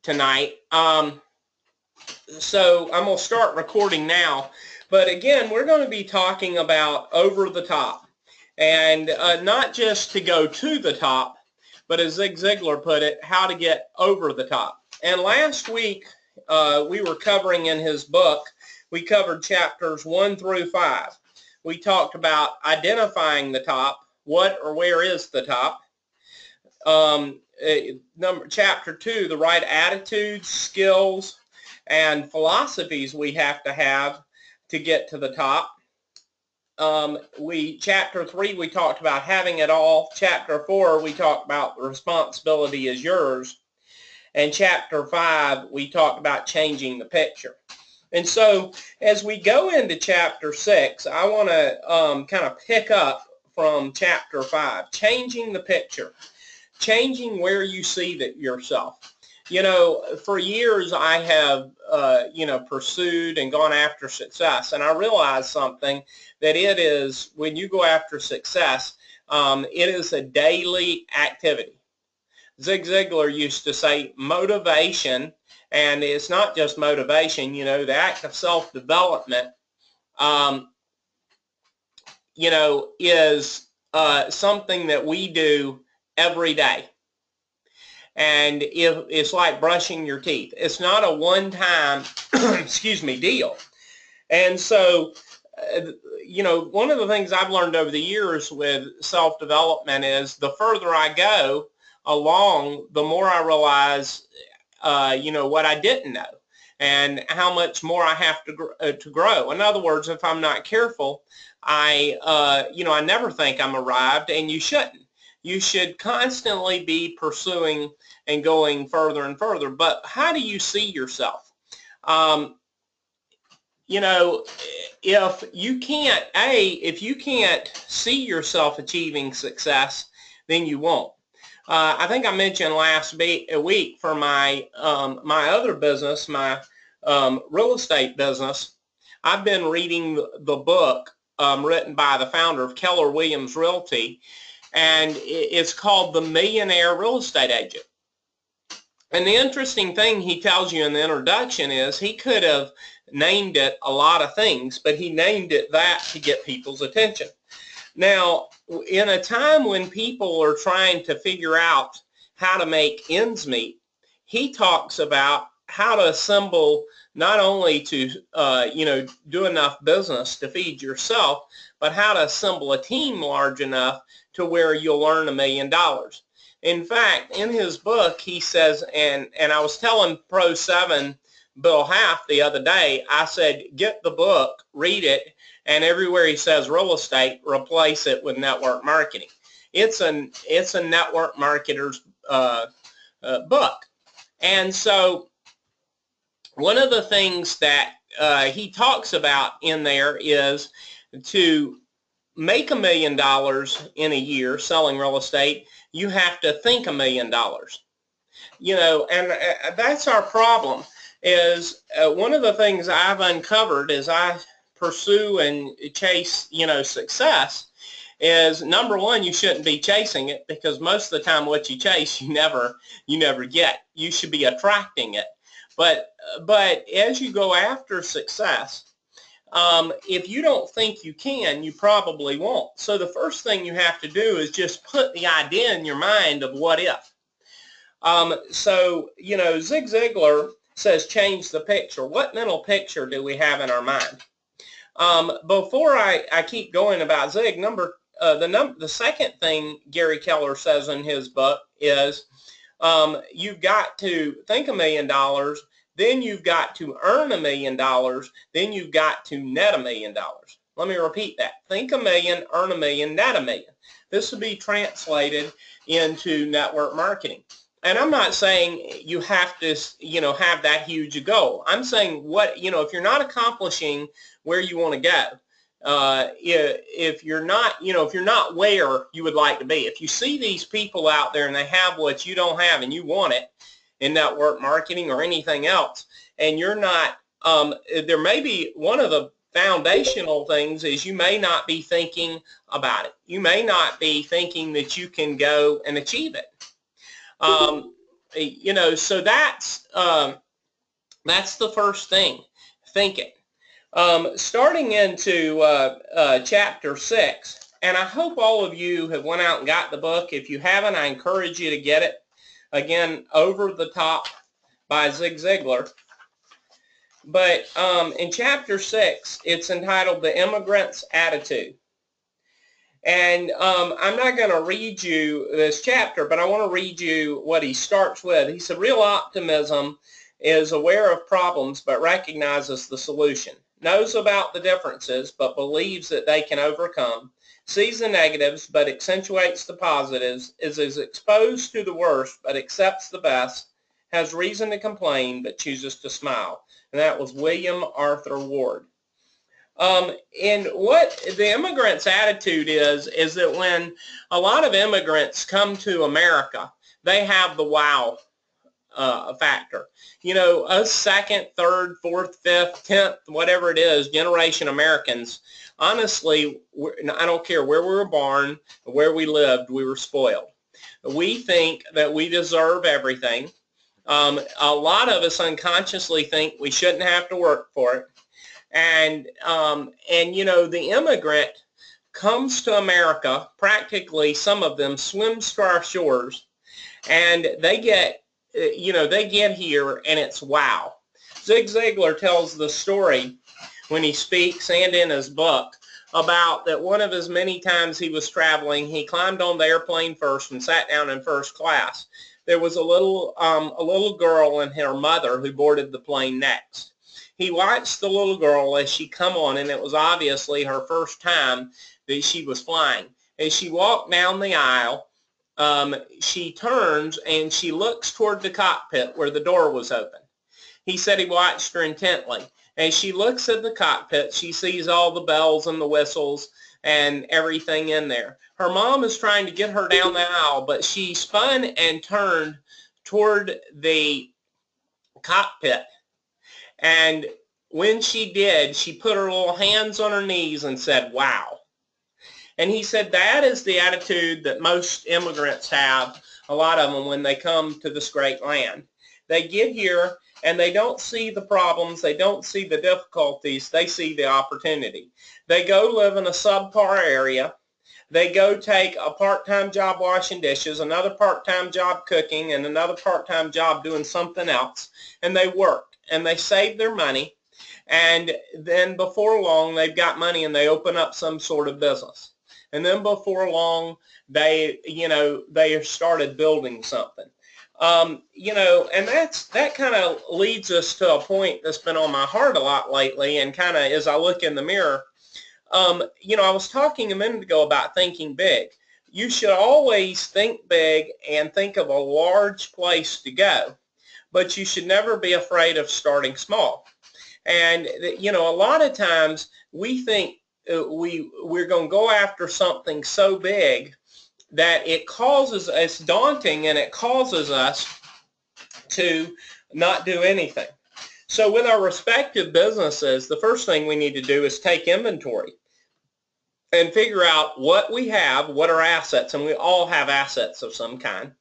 tonight. So I'm going to start recording now. But again, we're going to be talking about over the top. And not just to go to the top, but as Zig Ziglar put it, how to get over the top. And last week, we were covering in his book, we covered chapters 1 through 5. We talked about identifying the top, what or where is the top. Chapter 2, the right attitudes, skills, and philosophies we have to get to the top. Chapter 3, we talked about having it all. Chapter 4, we talked about the responsibility is yours. And chapter 5, we talked about changing the picture. And so as we go into chapter 6, I want to kind of pick up from chapter 5, changing the picture, changing where you see yourself. You know, for years I have, pursued and gone after success. And I realized something, that it is, when you go after success, it is a daily activity. Zig Ziglar used to say motivation, and it's not just motivation, the act of self-development, is something that we do every day. And if it's like brushing your teeth. It's not a one-time, deal. And so, one of the things I've learned over the years with self-development is the further I go along, the more I realize, what I didn't know and how much more I have to grow. In other words, if I'm not careful, I never think I'm arrived, and you shouldn't. You should constantly be pursuing and going further and further. But how do you see yourself? If you can't see yourself achieving success, then you won't. I think I mentioned last week for my other business, my real estate business, I've been reading the book written by the founder of Keller Williams Realty, and it's called The Millionaire Real Estate Agent. And the interesting thing he tells you in the introduction is he could have named it a lot of things, but he named it that to get people's attention. Now, in a time when people are trying to figure out how to make ends meet, he talks about how to assemble, not only to do enough business to feed yourself, but how to assemble a team large enough to where you'll earn $1 million. In fact, in his book, he says, and I was telling Pro 7 Bill Half the other day, I said, get the book, read it, and everywhere he says real estate, replace it with network marketing. It's a network marketer's book. And so one of the things that he talks about in there is to make $1 million in a year selling real estate, you have to think $1 million. And that's our problem. Is one of the things I've uncovered as I pursue and chase, success, is number one, you shouldn't be chasing it, because most of the time what you chase, you never get. You should be attracting it. But as you go after success, if you don't think you can, you probably won't. So the first thing you have to do is just put the idea in your mind of what if. Zig Ziglar says change the picture. What mental picture do we have in our mind? Before I keep going about Zig, the second thing Gary Keller says in his book is you've got to think $1 million, then you've got to earn $1 million, then you've got to net $1 million. Let me repeat that. Think $1 million, earn $1 million, net $1 million. This will be translated into network marketing. And I'm not saying you have to, have that huge a goal. I'm saying if you're not accomplishing where you want to go, if you're not where you would like to be, if you see these people out there and they have what you don't have and you want it in network marketing or anything else, and you're not, there may be one of the foundational things is you may not be thinking about it. You may not be thinking that you can go and achieve it. so that's the first thing, thinking. Starting into chapter 6, and I hope all of you have went out and got the book. If you haven't, I encourage you to get it. Again, Over the Top by Zig Ziglar. But in chapter 6, it's entitled The Immigrant's Attitude. And I'm not going to read you this chapter, but I want to read you what he starts with. He said, real optimism is aware of problems but recognizes the solution, knows about the differences but believes that they can overcome, sees the negatives but accentuates the positives, is exposed to the worst but accepts the best, has reason to complain but chooses to smile. And that was William Arthur Ward. And what the immigrant's attitude is that when a lot of immigrants come to America, they have the wow factor. Us second, third, fourth, fifth, 10th, whatever it is, generation Americans, honestly, I don't care where we were born, where we lived, we were spoiled. We think that we deserve everything. A lot of us unconsciously think we shouldn't have to work for it. And the immigrant comes to America, practically some of them swims to our shores, and they get here and it's wow. Zig Ziglar tells the story when he speaks and in his book about that one of his many times he was traveling, he climbed on the airplane first and sat down in first class. There was a little girl and her mother who boarded the plane next. He watched the little girl as she come on, and it was obviously her first time that she was flying. As she walked down the aisle, she turns and she looks toward the cockpit where the door was open. He said he watched her intently. As she looks at the cockpit, she sees all the bells and the whistles and everything in there. Her mom is trying to get her down the aisle, but she spun and turned toward the cockpit. And when she did, she put her little hands on her knees and said, wow. And he said that is the attitude that most immigrants have, a lot of them, when they come to this great land. They get here and they don't see the problems, they don't see the difficulties, they see the opportunity. They go live in a subpar area. They go take a part-time job washing dishes, another part-time job cooking, and another part-time job doing something else, and they work. And they save their money, and then before long they've got money and they open up some sort of business, and then before long they started building something, and that kind of leads us to a point that's been on my heart a lot lately, and kind of as I look in the mirror, I was talking a minute ago about thinking big. You should always think big and think of a large place to go. But you should never be afraid of starting small. And, a lot of times we think we're going to go after something so big that it's daunting and it causes us to not do anything. So with our respective businesses, the first thing we need to do is take inventory and figure out what we have, what are assets, and we all have assets of some kind.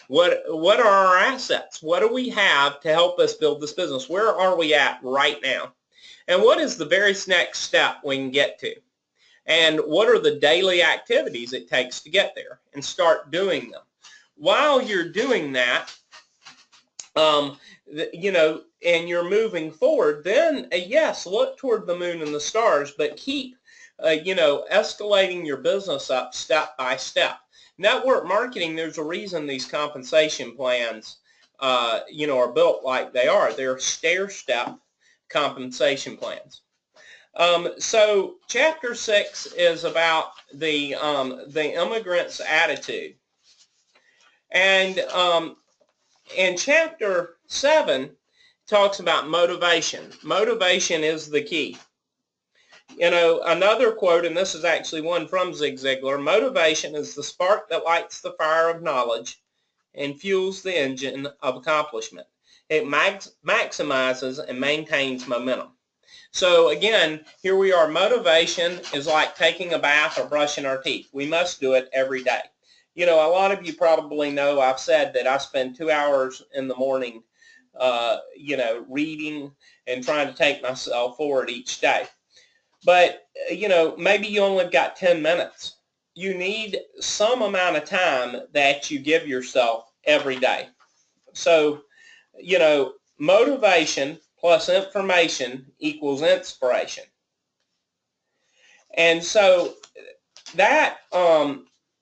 What are our assets? What do we have to help us build this business? Where are we at right now? And what is the very next step we can get to? And what are the daily activities it takes to get there? And start doing them. While you're doing that, and you're moving forward, then yes, look toward the moon and the stars, but keep, escalating your business up step by step. Network marketing, there's a reason these compensation plans, are built like they are. They're stair-step compensation plans. So chapter 6 is about the immigrant's attitude. And chapter 7 talks about motivation. Motivation is the key. Another quote, and this is actually one from Zig Ziglar, motivation is the spark that lights the fire of knowledge and fuels the engine of accomplishment. It maximizes and maintains momentum. So again, here we are. Motivation is like taking a bath or brushing our teeth. We must do it every day. You know, a lot of you probably know I've said that I spend 2 hours in the morning, you know, reading and trying to take myself forward each day. But, you know, maybe you only got 10 minutes. You need some amount of time that you give yourself every day. So, you know, motivation plus information equals inspiration. And so that,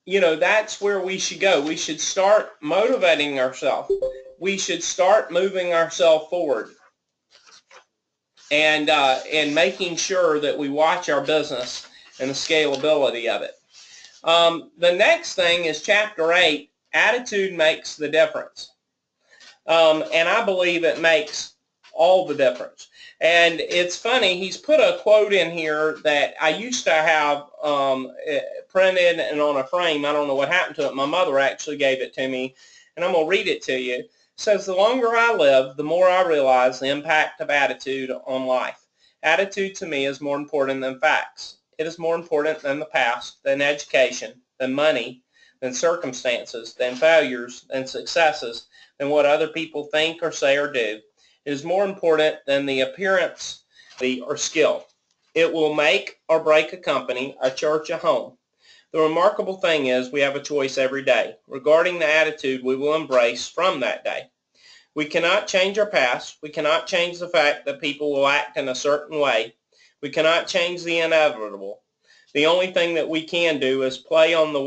you know, that's where we should go. We should start motivating ourselves. We should start moving ourselves forward and making sure that we watch our business and the scalability of it. The next thing is chapter 8, attitude makes the difference. And I believe it makes all the difference. And it's funny, he's put a quote in here that I used to have printed and on a frame. I don't know what happened to it. My mother actually gave it to me, and I'm going to read it to you. It says, the longer I live, the more I realize the impact of attitude on life. Attitude to me is more important than facts. It is more important than the past, than education, than money, than circumstances, than failures, than successes, than what other people think or say or do. It is more important than the appearance or skill. It will make or break a company, a church, a home. The remarkable thing is we have a choice every day regarding the attitude we will embrace from that day. We cannot change our past. We cannot change the fact that people will act in a certain way. We cannot change the inevitable. The only thing that we can do is play on the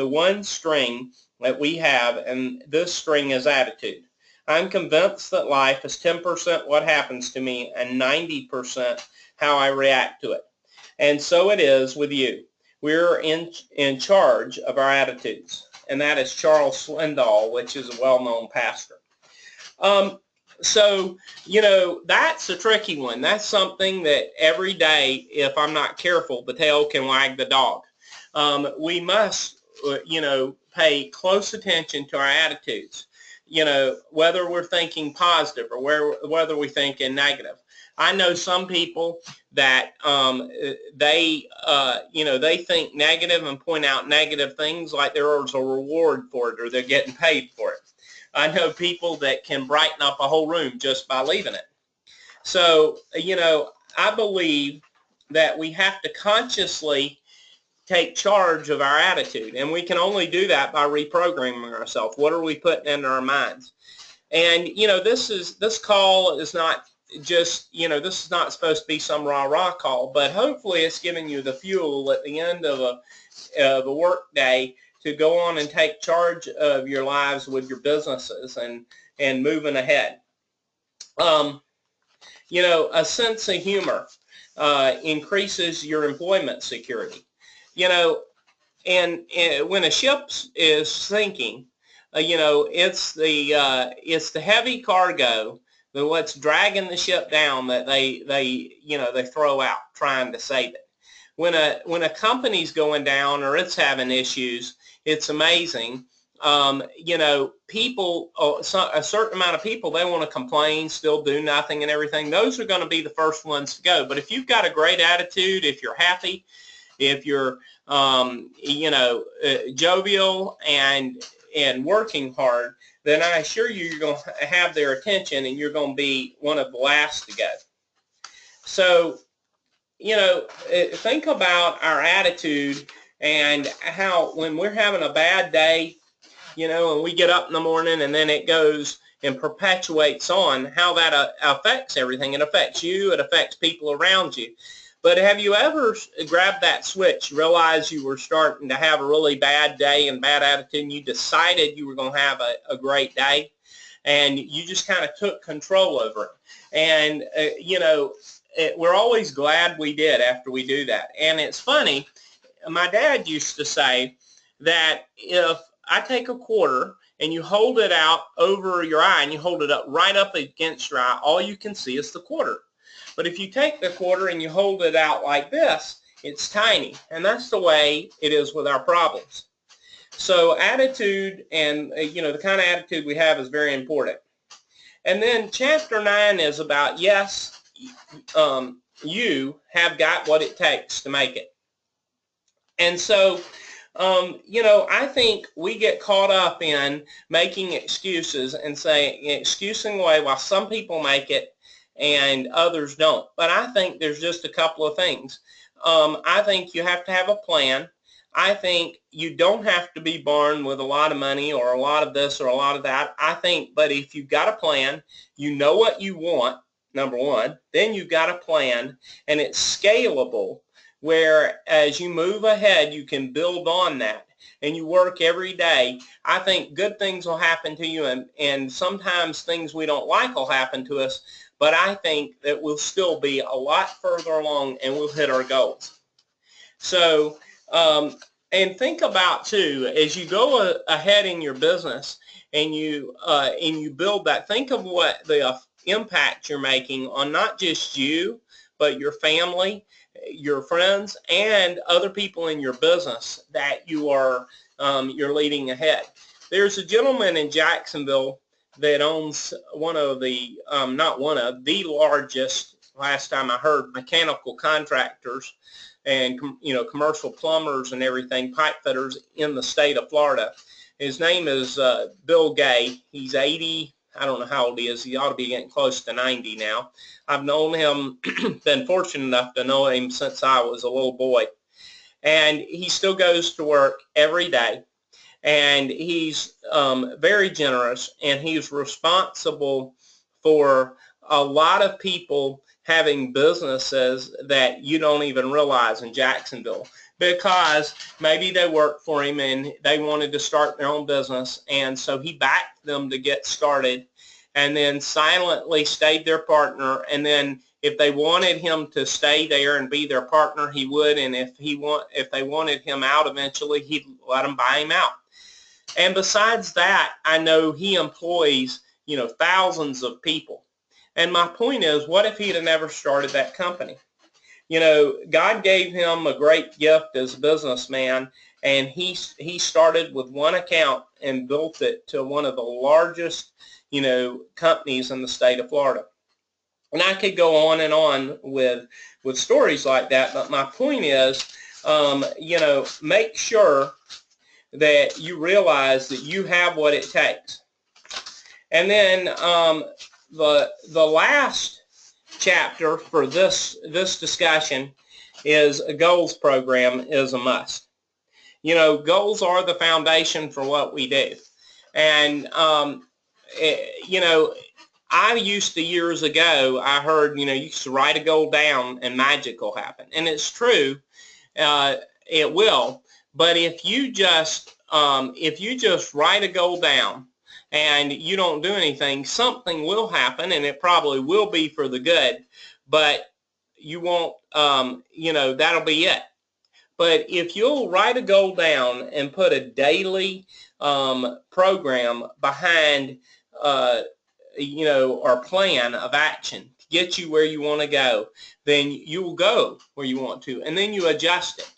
one string that we have, and this string is attitude. I'm convinced that life is 10% what happens to me and 90% how I react to it. And so it is with you. We're in charge of our attitudes. And that is Charles Swindoll, which is a well-known pastor. So, you know, that's a tricky one. That's something that every day, if I'm not careful, the tail can wag the dog. We must, you know, pay close attention to our attitudes. You know, whether we're thinking positive or whether we're thinking negative. I know some people that you know, they think negative and point out negative things like there's a reward for it or they're getting paid for it. I know people that can brighten up a whole room just by leaving it. So, you know, I believe that we have to consciously take charge of our attitude, and we can only do that by reprogramming ourselves. What are we putting into our minds? And you know, this call is not just, you know, this is not supposed to be some rah-rah call, but hopefully it's giving you the fuel at the end of a work day to go on and take charge of your lives with your businesses and moving ahead. You know, a sense of humor increases your employment security. You know, and when a ship is sinking, you know, it's the heavy cargo that what's dragging the ship down that they you know, they throw out trying to save it. When a company's going down or it's having issues, it's amazing. You know, people, a certain amount of people, they want to complain, still do nothing and everything. Those are going to be the first ones to go. But if you've got a great attitude, if you're happy, if you're, you know, jovial and working hard, then I assure you, you're going to have their attention and you're going to be one of the last to go. So, you know, think about our attitude and how when we're having a bad day, you know, and we get up in the morning and then it goes and perpetuates on, how that affects everything. It affects you. It affects people around you. But have you ever grabbed that switch, realized you were starting to have a really bad day and bad attitude, and you decided you were going to have a great day, and you just kind of took control over it? And, you know, we're always glad we did after we do that. And it's funny, my dad used to say that if I take a quarter and you hold it out over your eye and you hold it up right up against your eye, all you can see is the quarter. But if you take the quarter and you hold it out like this, it's tiny. And that's the way it is with our problems. So attitude and, you know, the kind of attitude we have is very important. And then chapter 9 is about, yes, you have got what it takes to make it. And so I think we get caught up in making excuses and excusing away while some people make it and others don't. But I think there's just a couple of things. I think you have to have a plan. I think you don't have to be born with a lot of money or a lot of this or a lot of that. I think, but if you've got a plan, you know what you want, number one, then you've got a plan and it's scalable, where as you move ahead, you can build on that and you work every day. I think good things will happen to you, and sometimes things we don't like will happen to us, but I think that we'll still be a lot further along and we'll hit our goals. So, and think about too, as you go ahead in your business and you build that, think of what the impact you're making on not just you, but your family, your friends, and other people in your business that you're leading There's a gentleman in Jacksonville that owns one of the, not one of, the largest, last time I heard, mechanical contractors and, commercial plumbers and everything, pipe fitters in the state of Florida. His name is Bill Gay. He's 80. I don't know how old he is. He ought to be getting close to 90 now. I've known him, been fortunate enough to know him since I was a little boy. And he still goes to work every day. And he's very generous, and he's responsible for a lot of people having businesses that you don't even realize in Jacksonville, because maybe they worked for him and they wanted to start their own business, and so he backed them to get started and then silently stayed their partner, and then if they wanted him to stay there and be their partner, he would, and if they wanted him out eventually, he'd let them buy him out. And besides that, I know he employs, thousands of people. And my point is, what if he'd have never started that company? God gave him a great gift as a businessman, and he started with one account and built it to one of the largest, companies in the state of Florida. And I could go on and on with stories like that, but my point is, make sure that you realize that you have what it takes. And then the last chapter for this discussion is a goals program is a must. Goals are the foundation for what we do. And, I used to, years ago, I heard, you used to write a goal down and magic will happen. And it's true, it will. But if you just write a goal down and you don't do anything, something will happen, and it probably will be for the good, but you won't, that'll be it. But if you'll write a goal down and put a daily program behind, or plan of action to get you where you want to go, then you will go where you want to, and then you adjust it.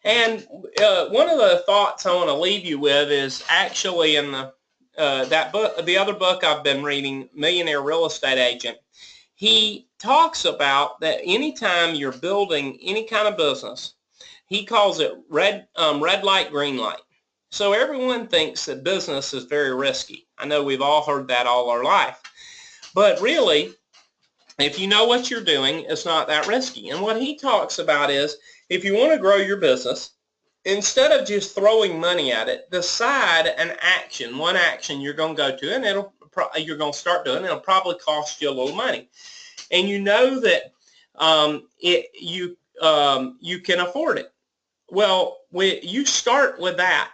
And one of the thoughts I want to leave you with is actually in that book, the other book I've been reading, Millionaire Real Estate Agent. He talks about that anytime you're building any kind of business, he calls it red light, green light. So everyone thinks that business is very risky. I know we've all heard that all our life. But really, if you know what you're doing, it's not that risky. And what he talks about is, if you want to grow your business, instead of just throwing money at it, decide one action you're going to go to, and you're going to start doing. It'll probably cost you a little money, and you know that you can afford it. Well, you start with that,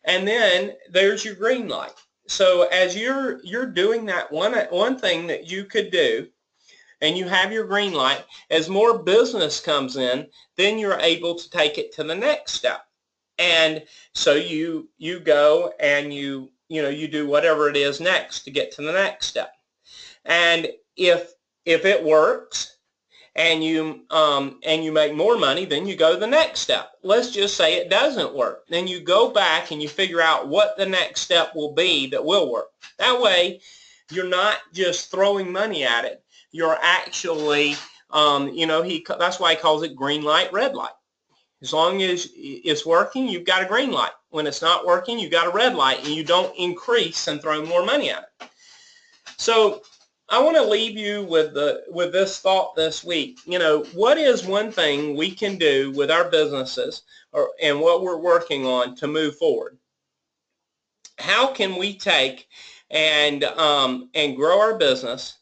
and then there's your green light. So as you're doing that one thing that you could do, and you have your green light, as more business comes in, then you're able to take it to the next step. And so you go and you do whatever it is next to get to the next step. And if it works and you make more money, then you go to the next step. Let's just say it doesn't work. Then you go back and you figure out what the next step will be that will work. That way, you're not just throwing money at it. You're actually, that's why he calls it green light, red light. As long as it's working, you've got a green light. When it's not working, you've got a red light, and you don't increase and throw more money at it. So I want to leave you with this thought this week. You know, what is one thing we can do with our businesses and what we're working on to move forward? How can we take and grow our business?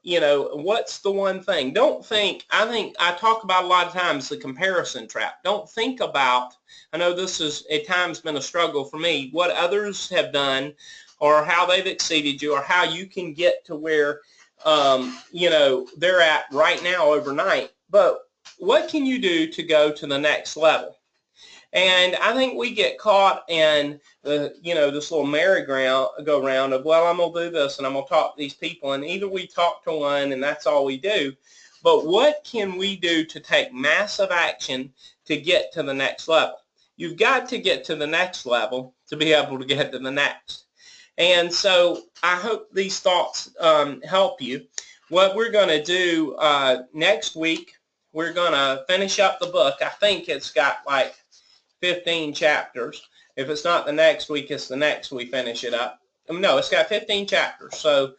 You know, what's the one thing? I think I talk about a lot of times the comparison trap. Don't think about, I know this has at times been a struggle for me, what others have done or how they've exceeded you or how you can get to where, you know, they're at right now overnight. But what can you do to go to the next level? And I think we get caught in you know, this little merry-go-round of, well, I'm going to do this and I'm going to talk to these people. And either we talk to one and that's all we do. But what can we do to take massive action to get to the next level? You've got to get to the next level to be able to get to the next. And so I hope these thoughts help you. What we're going to do next week, we're going to finish up the book. I think it's got like 15 chapters. If it's not the next week, it's the next we finish it up. No, it's got 15 chapters. So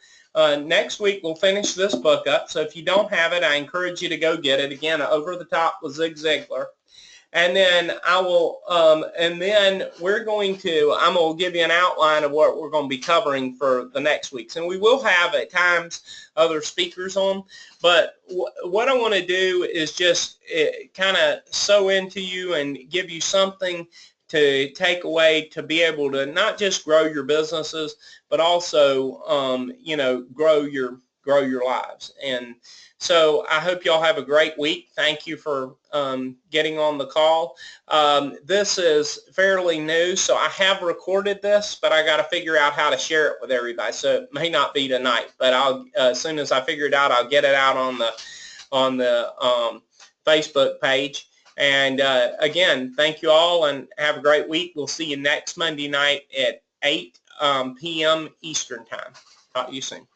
next week we'll finish this book up. So if you don't have it, I encourage you to go get it. Again, Over the Top with Zig Ziglar. And then I will, and then I'm going to give you an outline of what we're going to be covering for the next weeks. And we will have at times other speakers on, but what I want to do is just kind of sow into you and give you something to take away to be able to not just grow your businesses, but also, you know, grow your lives. And so I hope y'all have a great week. Thank you for getting on the call. This is fairly new, so I have recorded this, but I got to figure out how to share it with everybody. So it may not be tonight, but I'll as soon as I figure it out, I'll get it out on the Facebook page. And again, thank you all and have a great week. We'll see you next Monday night at 8 p.m. Eastern Time. Talk to you soon.